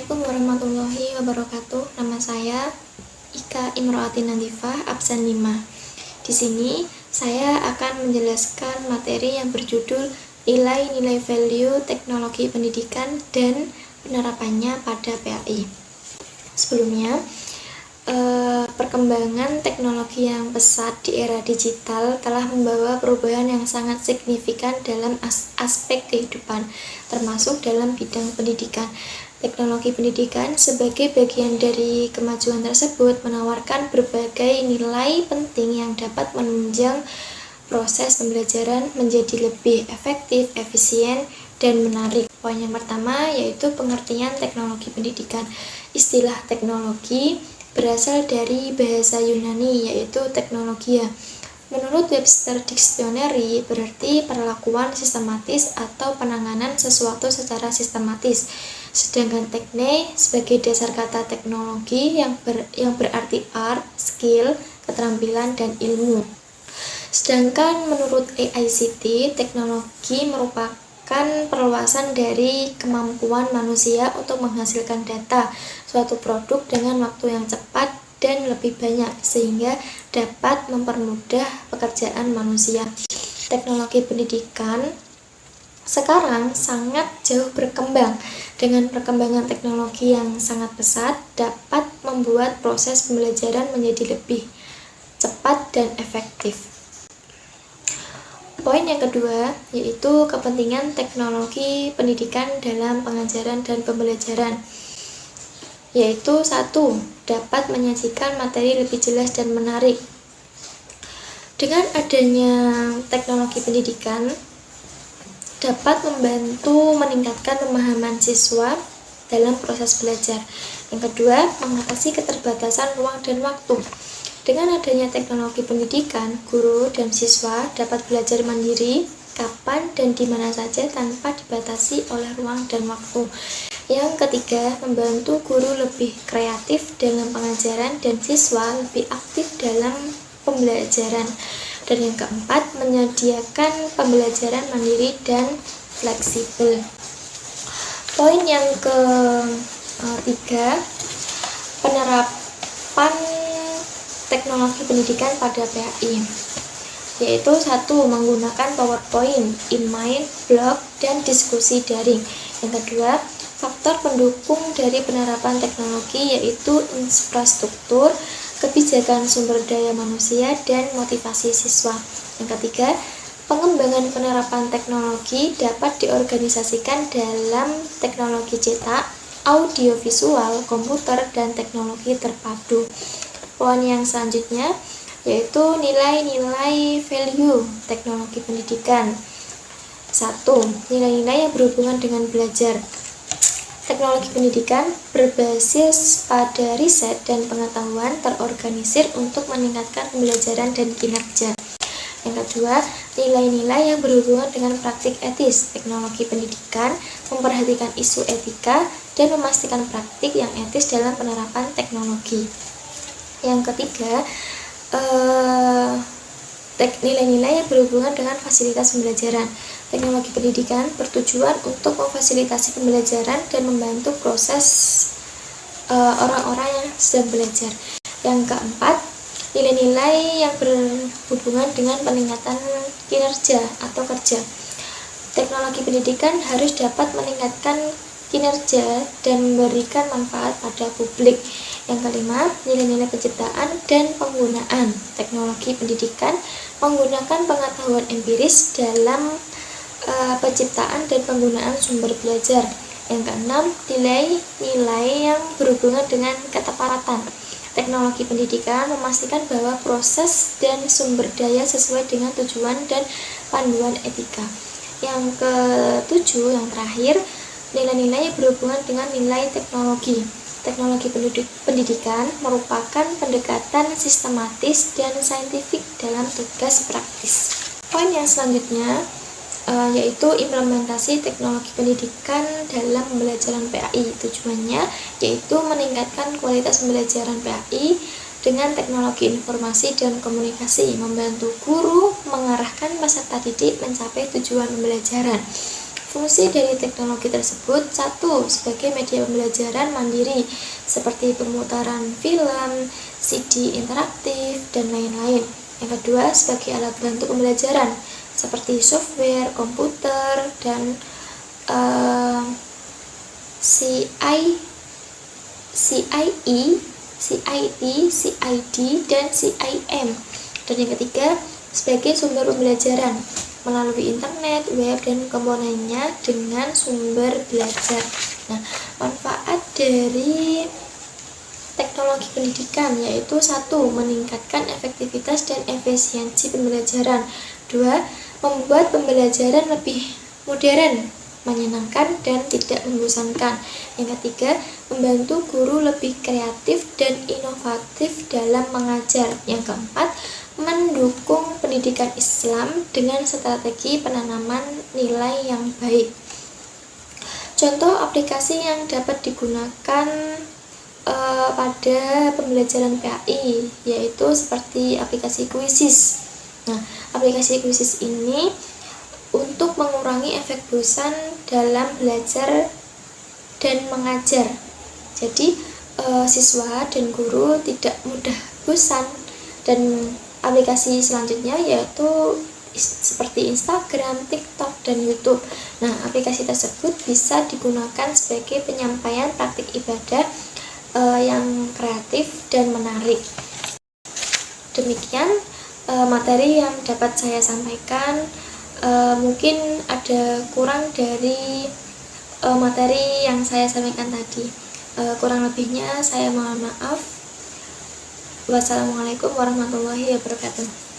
Assalamualaikum warahmatullahi wabarakatuh. Nama saya Ika Imroati Nadifah, absen 5. Di sini saya akan menjelaskan materi yang berjudul Nilai-nilai value teknologi pendidikan dan penerapannya pada PAI. Sebelumnya, perkembangan teknologi yang pesat di era digital telah membawa perubahan yang sangat signifikan dalam aspek kehidupan, termasuk dalam bidang pendidikan. Teknologi pendidikan sebagai bagian dari kemajuan tersebut menawarkan berbagai nilai penting yang dapat menunjang proses pembelajaran menjadi lebih efektif, efisien, dan menarik. Poin yang pertama yaitu pengertian teknologi pendidikan. Istilah teknologi berasal dari bahasa Yunani yaitu teknologia. Menurut Webster Dictionary berarti perlakuan sistematis atau penanganan sesuatu secara sistematis. Sedangkan tekne sebagai dasar kata teknologi yang berarti art, skill, keterampilan, dan ilmu. Sedangkan menurut AICTE, teknologi merupakan perluasan dari kemampuan manusia untuk menghasilkan data suatu produk dengan waktu yang cepat dan lebih banyak sehingga dapat mempermudah pekerjaan manusia. Teknologi pendidikan sekarang sangat jauh berkembang. Dengan perkembangan teknologi yang sangat pesat dapat membuat proses pembelajaran menjadi lebih cepat dan efektif. Poin yang kedua yaitu kepentingan teknologi pendidikan dalam pengajaran dan pembelajaran, yaitu 1. Dapat menyajikan materi lebih jelas dan menarik. Dengan adanya teknologi pendidikan dapat membantu meningkatkan pemahaman siswa dalam proses belajar. Yang kedua, mengatasi keterbatasan ruang dan waktu. Dengan adanya teknologi pendidikan, guru dan siswa dapat belajar mandiri kapan dan di mana saja tanpa dibatasi oleh ruang dan waktu. Yang ketiga, membantu guru lebih kreatif dalam pengajaran dan siswa lebih aktif dalam pembelajaran. Dan yang keempat, menyediakan pembelajaran mandiri dan fleksibel. Poin yang ketiga, penerapan teknologi pendidikan pada PAI, yaitu 1. Menggunakan PowerPoint, email, blog, dan diskusi daring. Yang kedua, faktor pendukung dari penerapan teknologi yaitu infrastruktur, kebijakan sumber daya manusia, dan motivasi siswa. Yang ketiga, pengembangan penerapan teknologi dapat diorganisasikan dalam teknologi cetak, audiovisual, komputer, dan teknologi terpadu. Poin yang selanjutnya yaitu nilai-nilai value teknologi pendidikan. 1. Nilai-nilai yang berhubungan dengan belajar. Teknologi pendidikan berbasis pada riset dan pengetahuan terorganisir untuk meningkatkan pembelajaran dan kinerja. Yang kedua, nilai-nilai yang berhubungan dengan praktik etis. Teknologi pendidikan memperhatikan isu etika dan memastikan praktik yang etis dalam penerapan teknologi. Yang ketiga, nilai-nilai yang berhubungan dengan fasilitas pembelajaran. Teknologi pendidikan bertujuan untuk memfasilitasi pembelajaran dan membantu proses orang-orang yang sedang belajar. Yang keempat, nilai-nilai yang berhubungan dengan peningkatan kinerja atau kerja. Teknologi pendidikan harus dapat meningkatkan kinerja dan memberikan manfaat pada publik. Yang kelima, nilai-nilai penciptaan dan penggunaan. Teknologi pendidikan menggunakan pengetahuan empiris dalam penciptaan dan penggunaan sumber belajar. Yang keenam, nilai-nilai yang berhubungan dengan keteparatan. Teknologi pendidikan memastikan bahwa proses dan sumber daya sesuai dengan tujuan dan panduan etika. Yang ketujuh, yang terakhir, nilai-nilai yang berhubungan dengan nilai teknologi. Teknologi pendidikan merupakan pendekatan sistematis dan saintifik dalam tugas praktis. Poin yang selanjutnya yaitu implementasi teknologi pendidikan dalam pembelajaran PAI. Tujuannya yaitu meningkatkan kualitas pembelajaran PAI dengan teknologi informasi dan komunikasi, membantu guru mengarahkan peserta didik mencapai tujuan pembelajaran. Fungsi dari teknologi tersebut: 1. Sebagai media pembelajaran mandiri seperti pemutaran film, CD interaktif, dan lain-lain. Yang kedua, sebagai alat bantu pembelajaran seperti software, komputer, dan CIE, CID, dan CIM. Dan yang ketiga, sebagai sumber pembelajaran melalui internet, web, dan komponennya dengan sumber belajar. Nah, manfaat dari teknologi pendidikan yaitu: 1. Meningkatkan efektivitas dan efisiensi pembelajaran. 2. Membuat pembelajaran lebih modern, menyenangkan, dan tidak membosankan. Yang ketiga, membantu guru lebih kreatif dan inovatif dalam mengajar. Yang keempat, mendukung pendidikan Islam dengan strategi penanaman nilai yang baik. Contoh aplikasi yang dapat digunakan pada pembelajaran PAI yaitu seperti aplikasi Quizizz. Nah, aplikasi Quizizz ini untuk mengurangi efek bosan dalam belajar dan mengajar. Jadi siswa dan guru tidak mudah bosan. Dan aplikasi selanjutnya yaitu seperti Instagram, TikTok, dan YouTube. Nah, aplikasi tersebut bisa digunakan sebagai penyampaian praktik ibadah yang kreatif dan menarik. Demikian materi yang dapat saya sampaikan. Mungkin ada kurang dari materi yang saya sampaikan tadi. Kurang lebihnya saya mohon maaf. Wassalamualaikum warahmatullahi wabarakatuh.